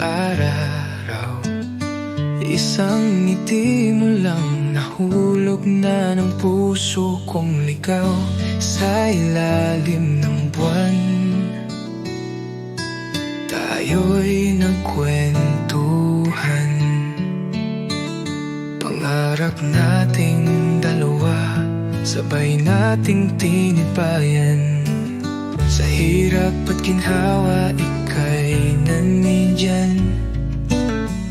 araw, isang ngiti mo lang nahulog na ng puso kong ligaw sa ilalim ng buwan. Tayo'y nagkwentuhan, pangarap nating dalawa, sabay nating tinibayan. Sa hirap at ginhawa, ika'y nandiyan.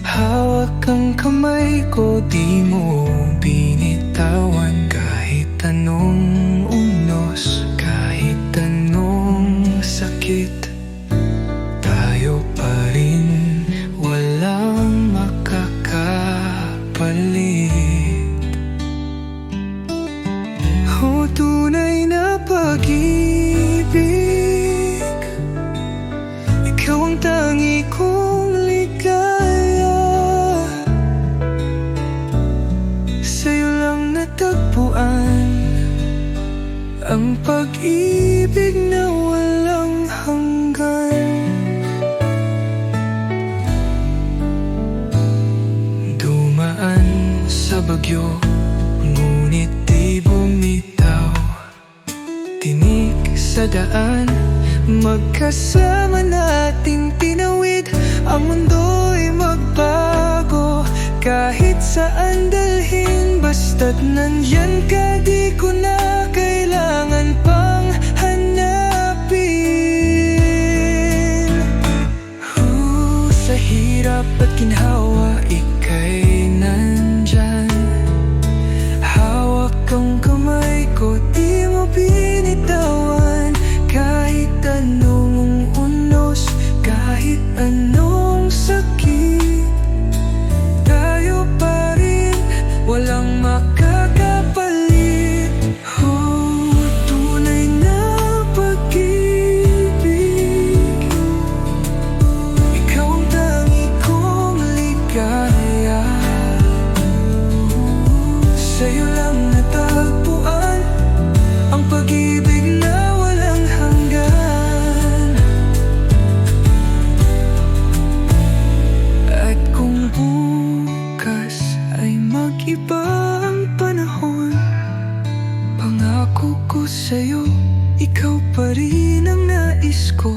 Hawak ang kamay ko, di mo binitawan. Kahit anong unos, kahit anong sakit, tayo pa rin, walang makakapalit. O tunay na pag-ibig, ikaw ang tangi kong ligaya. Sa'yo lang natagpuan ang pag-ibig na walang hanggan. Dumaan sa bagyo, ngunit di bumitaw. Tinik sa daan, magkasama nating tinawid. Ang mundo'y magbago, kahit saan dalhin. Basta't nandyan ka, di ko na kailangan pang hanapin. Sa hirap at ginhawa, ika'y nandyan. Hawak ang kamay ko, di mo binitawan. Kahit anong unos, kahit anong sakit, tayo pa rin, walang makakapalit. Tunay na pag-ibig, ikaw ang tangi kong ligaya. Sa'yo lang natagpuan ang pag-ibig na walang hanggan. At kung bukas ay mag-iba ang panahon, pangako ko sa'yo, ikaw pa rin ang nais ko.